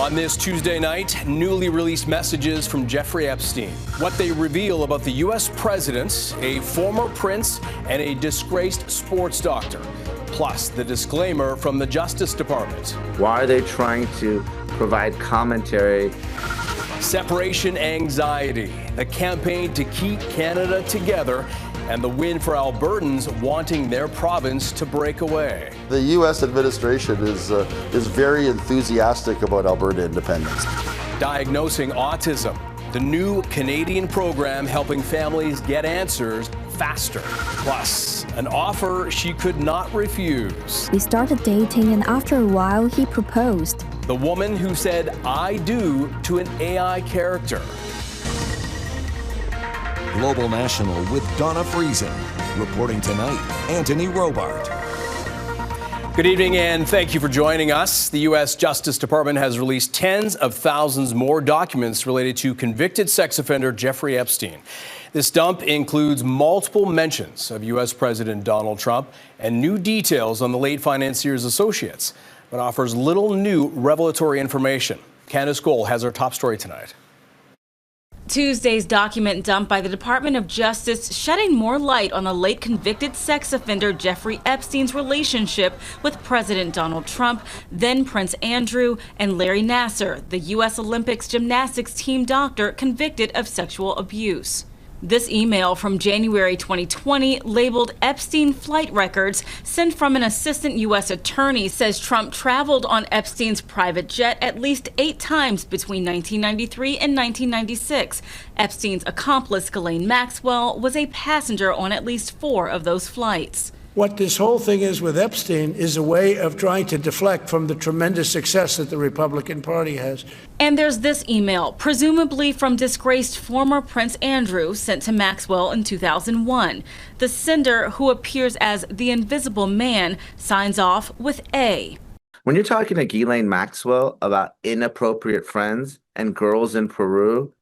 On this Tuesday night, newly released messages from Jeffrey Epstein. What they reveal about the U.S. president, a former prince, and a disgraced sports doctor. Plus, the disclaimer from the Justice Department. Why are they trying to provide commentary? Separation anxiety, the campaign to keep Canada together, and the win for Albertans wanting their province to break away. The U.S. administration is very enthusiastic about Alberta independence. Diagnosing autism, the new Canadian program helping families get answers faster. Plus, an offer she could not refuse. They started dating, and after a while, he proposed. The woman who said, "I do" to an AI character. Global National with Donna Friesen. Reporting tonight, Anthony Robart. Good evening and thank you for joining us. The U.S. Justice Department has released tens of thousands more documents related to convicted sex offender Jeffrey Epstein. This dump includes multiple mentions of U.S. President Donald Trump and new details on the late financier's associates, but offers little new revelatory information. Candace Gold has our top story tonight. Tuesday's document dump by the Department of Justice shedding more light on the late convicted sex offender Jeffrey Epstein's relationship with President Donald Trump, then Prince Andrew, and Larry Nassar, the U.S. Olympics gymnastics team doctor convicted of sexual abuse. This email from January 2020, labeled Epstein flight records, sent from an assistant U.S. attorney, says Trump traveled on Epstein's private jet at least 8 times between 1993 and 1996. Epstein's accomplice, Ghislaine Maxwell, was a passenger on at least 4 of those flights. What this whole thing is with Epstein is a way of trying to deflect from the tremendous success that the Republican Party has. And there's this email, presumably from disgraced former Prince Andrew, sent to Maxwell in 2001. The sender, who appears as the Invisible Man, signs off with A. When you're talking to Ghislaine Maxwell about inappropriate friends and girls in Peru,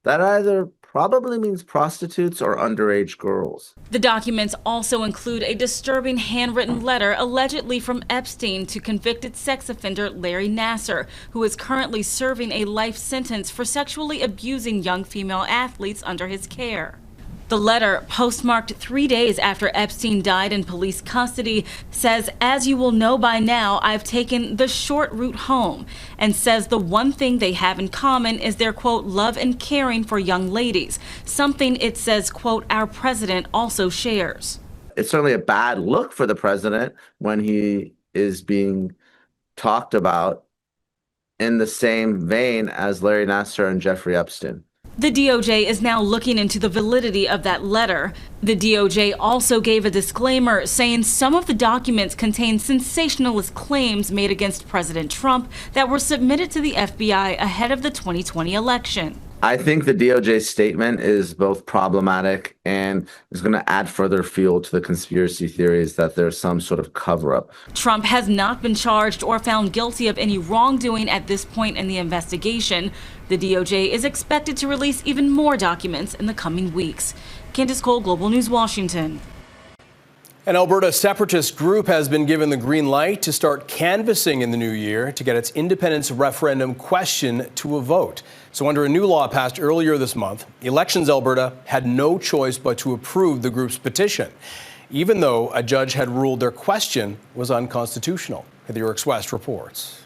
that either probably means prostitutes or underage girls. The documents also include a disturbing handwritten letter allegedly from Epstein to convicted sex offender Larry Nassar, who is currently serving a life sentence for sexually abusing young female athletes under his care. The letter, postmarked 3 days after Epstein died in police custody, says, "As you will know by now, I've taken the short route home," and says the one thing they have in common is their, quote, love and caring for young ladies, something it says, quote, our president also shares. It's certainly a bad look for the president when he is being talked about in the same vein as Larry Nassar and Jeffrey Epstein. The DOJ is now looking into the validity of that letter. The DOJ also gave a disclaimer saying some of the documents contain sensationalist claims made against President Trump that were submitted to the FBI ahead of the 2020 election. I think the DOJ's statement is both problematic and is going to add further fuel to the conspiracy theories that there's some sort of cover-up. Trump has not been charged or found guilty of any wrongdoing at this point in the investigation. The DOJ is expected to release even more documents in the coming weeks. Candace Cole, Global News, Washington. An Alberta separatist group has been given the green light to start canvassing in the new year to get its independence referendum question to a vote. So under a new law passed earlier this month, Elections Alberta had no choice but to approve the group's petition, even though a judge had ruled their question was unconstitutional. The Yourex-West reports.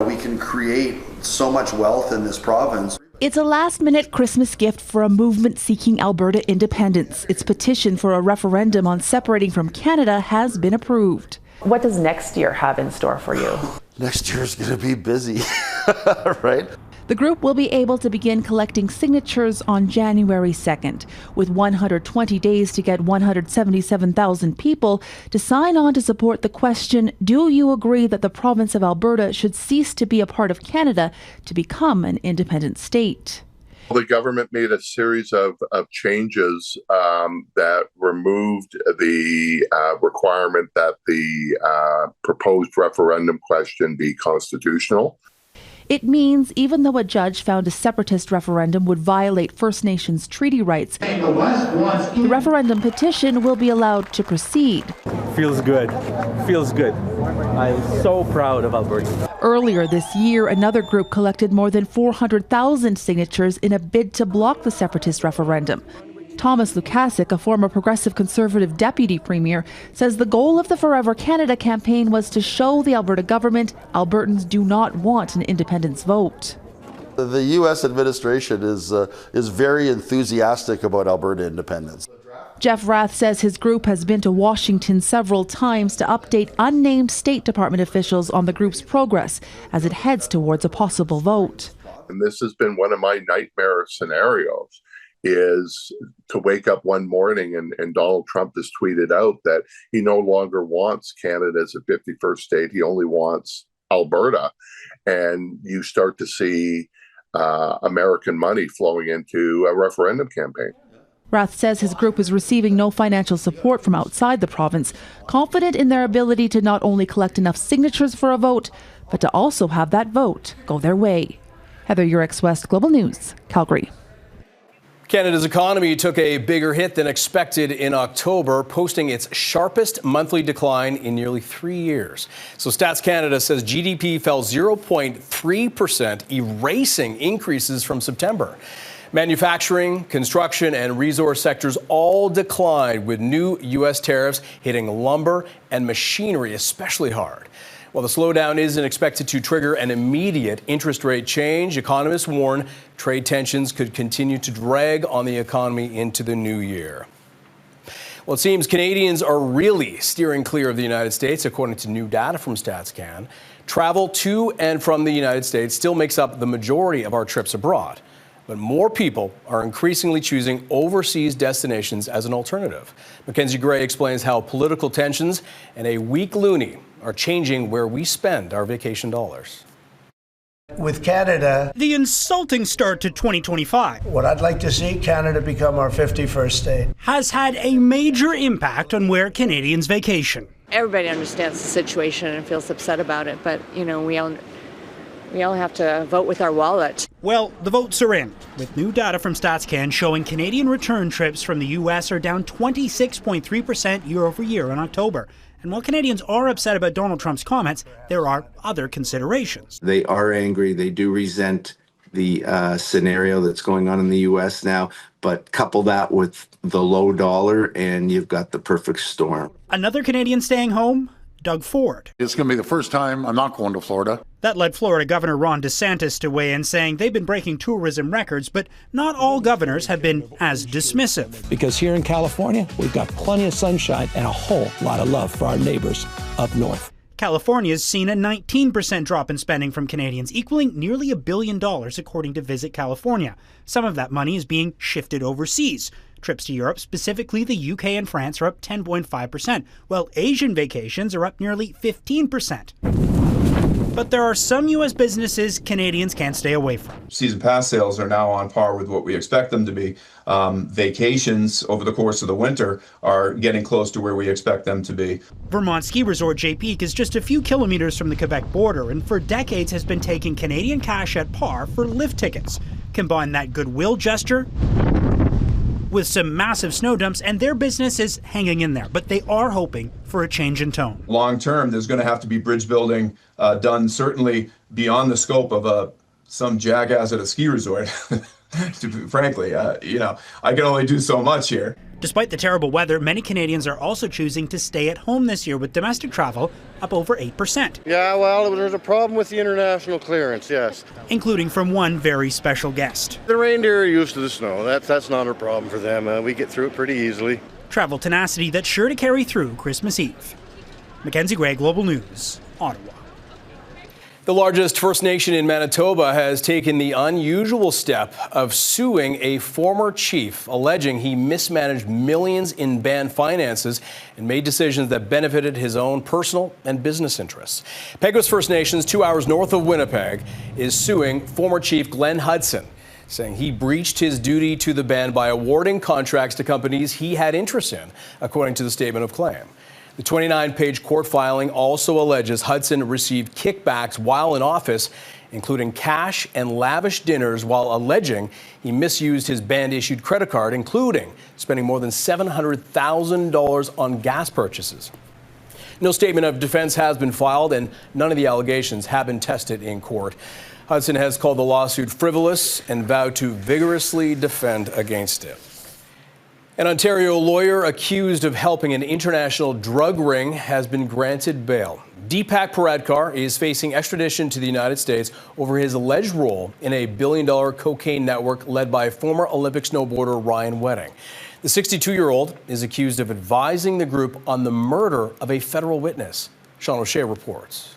We can create so much wealth in this province. It's a last-minute Christmas gift for a movement seeking Alberta independence. Its petition for a referendum on separating from Canada has been approved. What does next year have in store for you? Next year's going to be busy, right? The group will be able to begin collecting signatures on January 2nd, with 120 days to get 177,000 people to sign on to support the question, do you agree that the province of Alberta should cease to be a part of Canada to become an independent state? The government made a series of changes that removed the requirement that the proposed referendum question be constitutional. It means even though a judge found a separatist referendum would violate First Nations treaty rights, the referendum petition will be allowed to proceed. Feels good. Feels good. I'm so proud of Alberta. Earlier this year, another group collected more than 400,000 signatures in a bid to block the separatist referendum. Thomas Lukasik, a former Progressive Conservative deputy premier, says the goal of the Forever Canada campaign was to show the Alberta government Albertans do not want an independence vote. The U.S. administration is very enthusiastic about Alberta independence. Jeff Rath says his group has been to Washington several times to update unnamed State Department officials on the group's progress as it heads towards a possible vote. And this has been one of my nightmare scenarios, is to wake up one morning and Donald Trump has tweeted out that he no longer wants Canada as a 51st state. He only wants Alberta. And you start to see American money flowing into a referendum campaign. Rath says his group is receiving no financial support from outside the province, confident in their ability to not only collect enough signatures for a vote, but to also have that vote go their way. Heather Yourex-West, Global News, Calgary. Canada's economy took a bigger hit than expected in October, posting its sharpest monthly decline in nearly 3 years. So Stats Canada says GDP fell 0.3%, erasing increases from September. Manufacturing, construction, and resource sectors all declined, with new U.S. tariffs hitting lumber and machinery especially hard. While the slowdown isn't expected to trigger an immediate interest rate change, economists warn trade tensions could continue to drag on the economy into the new year. Well, it seems Canadians are really steering clear of the United States, according to new data from StatsCan. Travel to and from the United States still makes up the majority of our trips abroad. But more people are increasingly choosing overseas destinations as an alternative. Mackenzie Gray explains how political tensions and a weak loonie are changing where we spend our vacation dollars. With Canada, the insulting start to 2025, what I'd like to see Canada become our 51st state, has had a major impact on where Canadians vacation. Everybody understands the situation and feels upset about it, but we all have to vote with our wallet. Well, the votes are in, with new data from StatsCan showing Canadian return trips from the U.S. are down 26.3% year over year in October. And while Canadians are upset about Donald Trump's comments, there are other considerations. They are angry. They do resent the scenario that's going on in the U.S. now, but couple that with the low dollar and you've got the perfect storm. Another Canadian staying home? Doug Ford. It's going to be the first time I'm not going to Florida. That led Florida Governor Ron DeSantis to weigh in, saying they've been breaking tourism records, but not all governors have been as dismissive. Because here in California, we've got plenty of sunshine and a whole lot of love for our neighbors up north. California's seen a 19% drop in spending from Canadians, equaling nearly $1 billion, according to Visit California. Some of that money is being shifted overseas. Trips to Europe, specifically the UK and France, are up 10.5%, while Asian vacations are up nearly 15%. But there are some U.S. businesses Canadians can't stay away from. Season pass sales are now on par with what we expect them to be. Vacations over the course of the winter are getting close to where we expect them to be. Vermont ski resort Jay Peak is just a few kilometers from the Quebec border and for decades has been taking Canadian cash at par for lift tickets. Combine that goodwill gesture with some massive snow dumps, and their business is hanging in there, but they are hoping for a change in tone. Long term, there's going to have to be bridge building done, certainly beyond the scope of some jackass at a ski resort. Frankly, I can only do so much here. Despite the terrible weather, many Canadians are also choosing to stay at home this year, with domestic travel up over 8%. Yeah, well, there's a problem with the international clearance, yes. Including from one very special guest. The reindeer are used to the snow. That's not a problem for them. We get through it pretty easily. Travel tenacity that's sure to carry through Christmas Eve. Mackenzie Gray, Global News, Ottawa. The largest First Nation in Manitoba has taken the unusual step of suing a former chief, alleging he mismanaged millions in band finances and made decisions that benefited his own personal and business interests. Peguis First Nations, 2 hours north of Winnipeg, is suing former chief Glenn Hudson, saying he breached his duty to the band by awarding contracts to companies he had interest in, according to the statement of claim. The 29-page court filing also alleges Hudson received kickbacks while in office, including cash and lavish dinners, while alleging he misused his band-issued credit card, including spending more than $700,000 on gas purchases. No statement of defense has been filed, and none of the allegations have been tested in court. Hudson has called the lawsuit frivolous and vowed to vigorously defend against it. An Ontario lawyer accused of helping an international drug ring has been granted bail. Deepak Paradkar is facing extradition to the United States over his alleged role in a billion-dollar cocaine network led by former Olympic snowboarder Ryan Wedding. The 62-year-old is accused of advising the group on the murder of a federal witness. Sean O'Shea reports.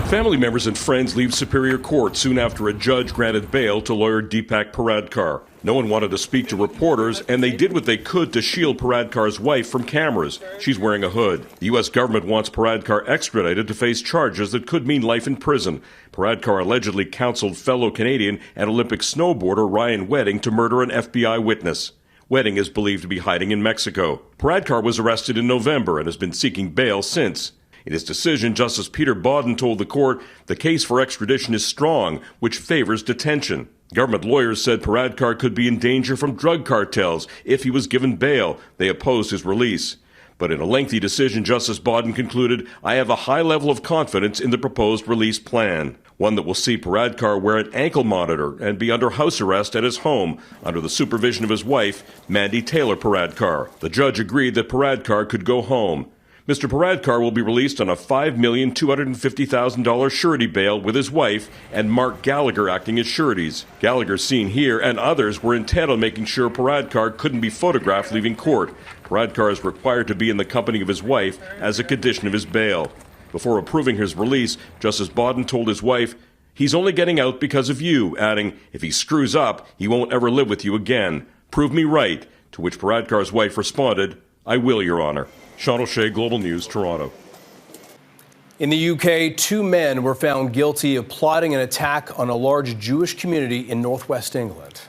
Family members and friends leave Superior Court soon after a judge granted bail to lawyer Deepak Paradkar. No one wanted to speak to reporters, and they did what they could to shield Paradkar's wife from cameras. She's wearing a hood. The U.S. government wants Paradkar extradited to face charges that could mean life in prison. Paradkar allegedly counseled fellow Canadian and Olympic snowboarder Ryan Wedding to murder an FBI witness. Wedding is believed to be hiding in Mexico. Paradkar was arrested in November and has been seeking bail since. In his decision, Justice Peter Bodden told the court the case for extradition is strong, which favors detention. Government lawyers said Paradkar could be in danger from drug cartels if he was given bail. They opposed his release. But in a lengthy decision, Justice Bodden concluded, I have a high level of confidence in the proposed release plan, one that will see Paradkar wear an ankle monitor and be under house arrest at his home under the supervision of his wife, Mandy Taylor Paradkar. The judge agreed that Paradkar could go home. Mr. Paradkar will be released on a $5,250,000 surety bail with his wife and Mark Gallagher acting as sureties. Gallagher, seen here, and others were intent on making sure Paradkar couldn't be photographed leaving court. Paradkar is required to be in the company of his wife as a condition of his bail. Before approving his release, Justice Bodden told his wife, he's only getting out because of you, adding, if he screws up, he won't ever live with you again. Prove me right. To which Paradkar's wife responded, I will, Your Honor. Sean O'Shea, Global News, Toronto. In the UK, 2 men were found guilty of plotting an attack on a large Jewish community in northwest England.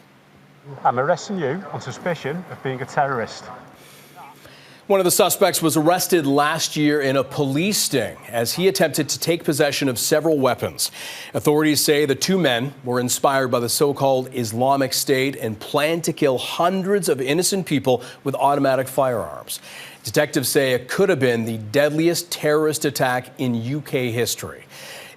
I'm arresting you on suspicion of being a terrorist. One of the suspects was arrested last year in a police sting as he attempted to take possession of several weapons. Authorities say the 2 men were inspired by the so-called Islamic State and planned to kill hundreds of innocent people with automatic firearms. Detectives say it could have been the deadliest terrorist attack in UK history.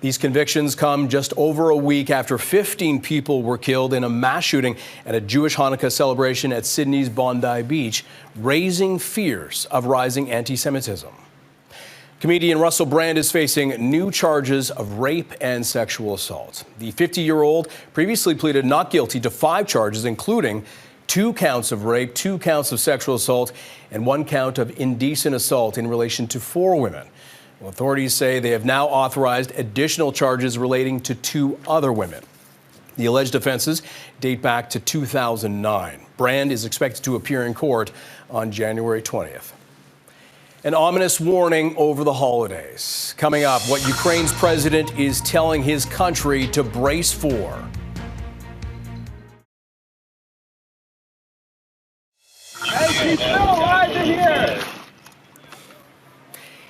These convictions come just over a week after 15 people were killed in a mass shooting at a Jewish Hanukkah celebration at Sydney's Bondi Beach, raising fears of rising anti-Semitism. Comedian Russell Brand is facing new charges of rape and sexual assault. The 50-year-old previously pleaded not guilty to 5 charges, including 2 counts of rape, 2 counts of sexual assault, and 1 count of indecent assault in relation to 4 women. Well, authorities say they have now authorized additional charges relating to 2 other women. The alleged offenses date back to 2009. Brand is expected to appear in court on January 20th. An ominous warning over the holidays. Coming up, what Ukraine's president is telling his country to brace for.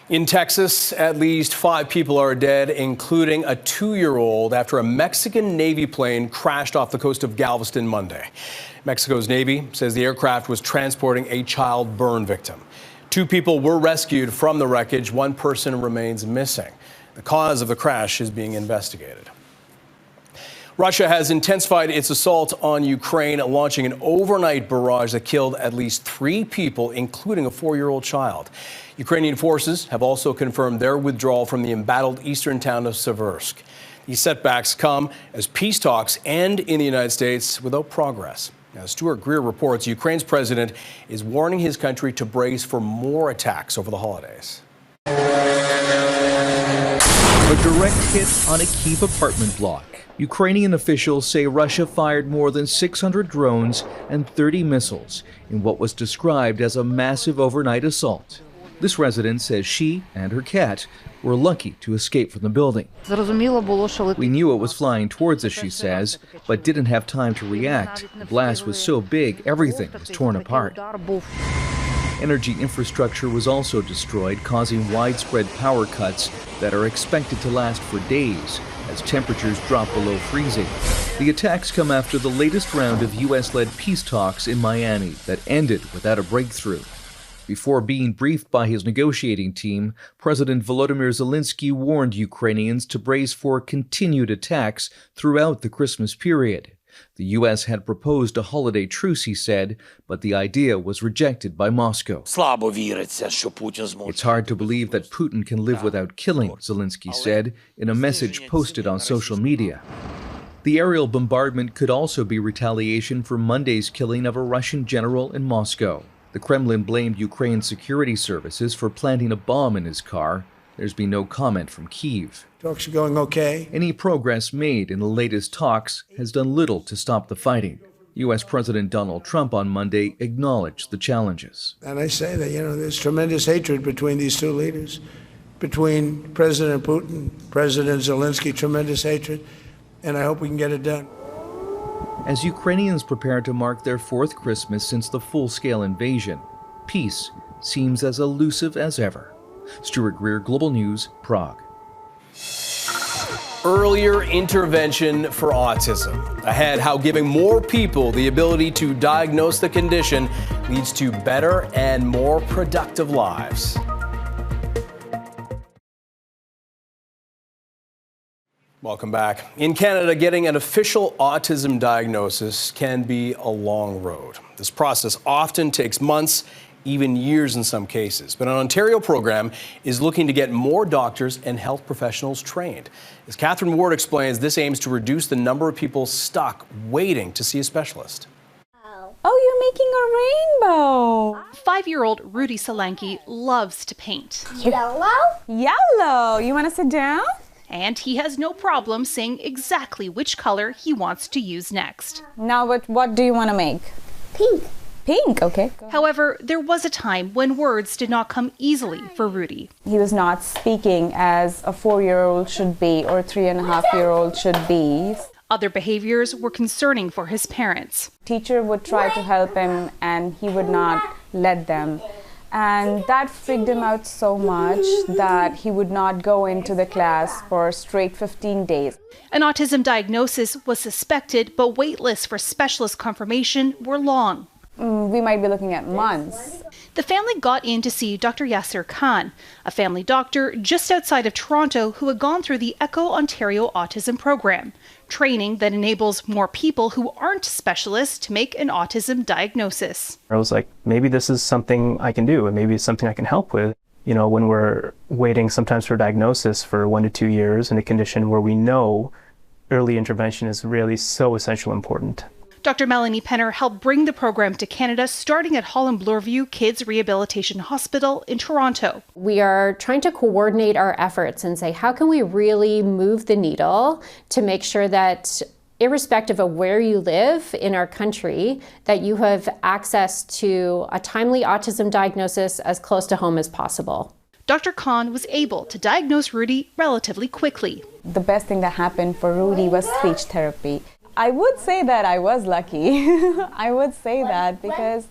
In Texas, at least 5 people are dead, including a 2-year-old, after a Mexican Navy plane crashed off the coast of Galveston Monday. Mexico's Navy says the aircraft was transporting a child burn victim. 2 people were rescued from the wreckage. 1 person remains missing. The cause of the crash is being investigated. Russia has intensified its assault on Ukraine, launching an overnight barrage that killed at least 3 people, including a 4-year-old child. Ukrainian forces have also confirmed their withdrawal from the embattled eastern town of Seversk. These setbacks come as peace talks end in the United States without progress. Now, Stuart Greer reports Ukraine's president is warning his country to brace for more attacks over the holidays. A direct hit on a Kyiv apartment block. Ukrainian officials say Russia fired more than 600 drones and 30 missiles in what was described as a massive overnight assault. This resident says she and her cat were lucky to escape from the building. We knew it was flying towards us, she says, but didn't have time to react. The blast was so big, everything was torn apart. Energy infrastructure was also destroyed, causing widespread power cuts that are expected to last for days as temperatures drop below freezing. The attacks come after the latest round of U.S.-led peace talks in Miami that ended without a breakthrough. Before being briefed by his negotiating team, President Volodymyr Zelensky warned Ukrainians to brace for continued attacks throughout the Christmas period. The U.S. had proposed a holiday truce, he said, but the idea was rejected by Moscow. It's hard to believe that Putin can live without killing, Zelensky said in a message posted on social media. The aerial bombardment could also be retaliation for Monday's killing of a Russian general in Moscow. The Kremlin blamed Ukraine's security services for planting a bomb in his car. There's been no comment from Kyiv. Talks are going okay. Any progress made in the latest talks has done little to stop the fighting. U.S. President Donald Trump on Monday acknowledged the challenges. And I say that, there's tremendous hatred between these two leaders, between President Putin, President Zelensky, tremendous hatred, and I hope we can get it done. As Ukrainians prepare to mark their fourth Christmas since the full-scale invasion, peace seems as elusive as ever. Stuart Greer, Global News, Prague. Earlier intervention for autism. Ahead, how giving more people the ability to diagnose the condition leads to better and more productive lives. Welcome back. In Canada, getting an official autism diagnosis can be a long road. This process often takes months, even years in some cases. But an Ontario program is looking to get more doctors and health professionals trained. As Katherine Ward explains, this aims to reduce the number of people stuck waiting to see a specialist. Oh, you're making a rainbow. 5-year-old Rudy Solanki loves to paint. Yellow? Yellow. You want to sit down? And he has no problem saying exactly which color he wants to use next. Now, what do you want to make? Pink. Pink, okay. However, there was a time when words did not come easily for Rudy. He was not speaking as a 4-year-old should be or 3.5-year-old should be. Other behaviors were concerning for his parents. Teacher would try to help him and he would not let them. And that freaked him out so much that he would not go into the class for straight 15 days. An autism diagnosis was suspected, but wait lists for specialist confirmation were long. We might be looking at months. The family got in to see Dr. Yasser Khan, a family doctor just outside of Toronto who had gone through the ECHO Ontario Autism Program, training that enables more people who aren't specialists to make an autism diagnosis. I was like, maybe this is something I can do, and maybe it's something I can help with. When we're waiting sometimes for diagnosis for 1 to 2 years in a condition where we know early intervention is really so essential important. Dr. Melanie Penner helped bring the program to Canada, starting at Holland Bloorview Kids Rehabilitation Hospital in Toronto. We are trying to coordinate our efforts and say, how can we really move the needle to make sure that, irrespective of where you live in our country, that you have access to a timely autism diagnosis as close to home as possible. Dr. Khan was able to diagnose Rudy relatively quickly. The best thing that happened for Rudy was speech therapy. I would say that I was lucky. I would say that because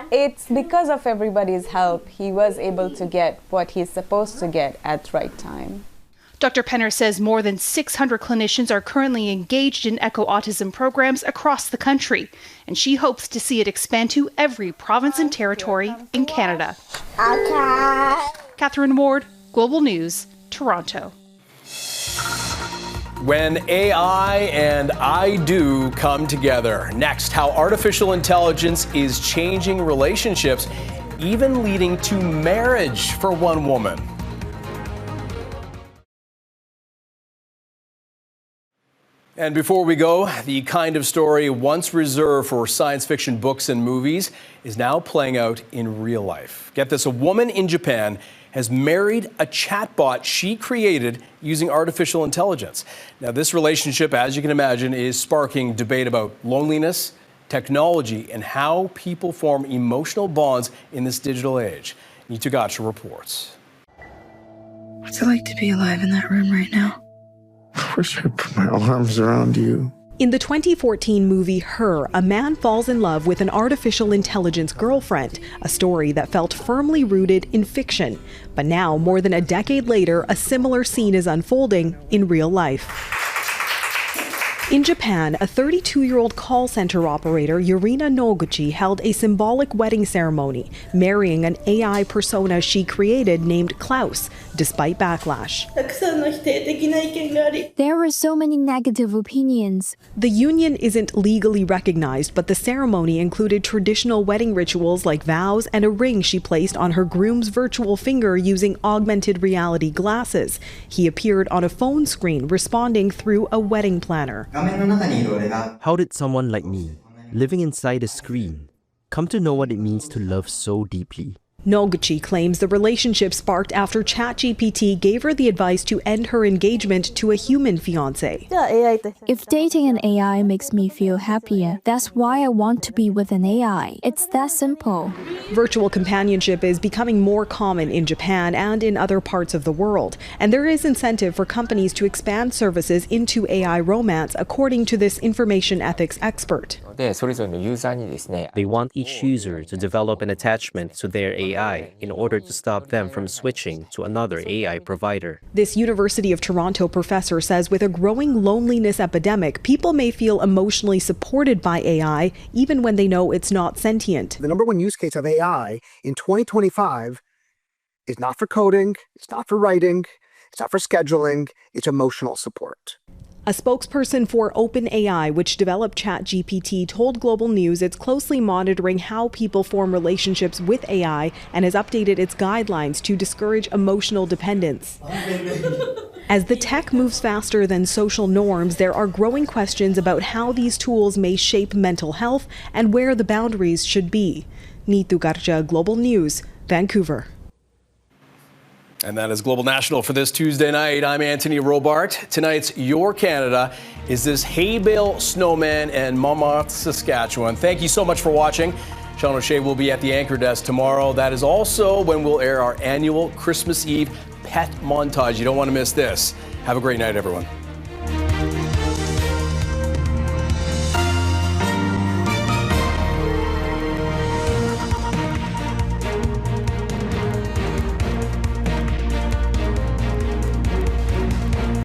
it's because of everybody's help. He was able to get what he's supposed to get at the right time. Dr. Penner says more than 600 clinicians are currently engaged in ECHO autism programs across the country, and she hopes to see it expand to every province and territory in Canada. Okay. Katherine Ward, Global News, Toronto. When AI and I do come together. Next, how artificial intelligence is changing relationships, even leading to marriage for one woman. And before we go, the kind of story once reserved for science fiction books and movies is now playing out in real life. Get this, a woman in Japan has married a chatbot she created using artificial intelligence. Now, this relationship, as you can imagine, is sparking debate about loneliness, technology, and how people form emotional bonds in this digital age. Neetu Garcha reports. What's it like to be alive in that room right now? I wish I put my arms around you. In the 2014 movie Her, a man falls in love with an artificial intelligence girlfriend, a story that felt firmly rooted in fiction. But now, more than a decade later, a similar scene is unfolding in real life. In Japan, a 32-year-old call center operator, Yurina Noguchi, held a symbolic wedding ceremony, marrying an AI persona she created named Klaus, despite backlash. There were so many negative opinions. The union isn't legally recognized, but the ceremony included traditional wedding rituals like vows and a ring she placed on her groom's virtual finger using augmented reality glasses. He appeared on a phone screen, responding through a wedding planner. How did someone like me, living inside a screen, come to know what it means to love so deeply? Noguchi claims the relationship sparked after ChatGPT gave her the advice to end her engagement to a human fiancé. If dating an AI makes me feel happier, that's why I want to be with an AI. It's that simple. Virtual companionship is becoming more common in Japan and in other parts of the world, and there is incentive for companies to expand services into AI romance, according to this information ethics expert. They want each user to develop an attachment to their AI in order to stop them from switching to another AI provider. This University of Toronto professor says with a growing loneliness epidemic, people may feel emotionally supported by AI even when they know it's not sentient. The number one use case of AI in 2025 is not for coding, it's not for writing, it's not for scheduling, it's emotional support. A spokesperson for OpenAI, which developed ChatGPT, told Global News it's closely monitoring how people form relationships with AI and has updated its guidelines to discourage emotional dependence. As the tech moves faster than social norms, there are growing questions about how these tools may shape mental health and where the boundaries should be. Neetu Garcha, Global News, Vancouver. And that is Global National for this Tuesday night. I'm Anthony Robart. Tonight's Your Canada is this hay bale snowman in Montmartre, Saskatchewan. Thank you so much for watching. Sean O'Shea will be at the anchor desk tomorrow. That is also when we'll air our annual Christmas Eve pet montage. You don't want to miss this. Have a great night, everyone.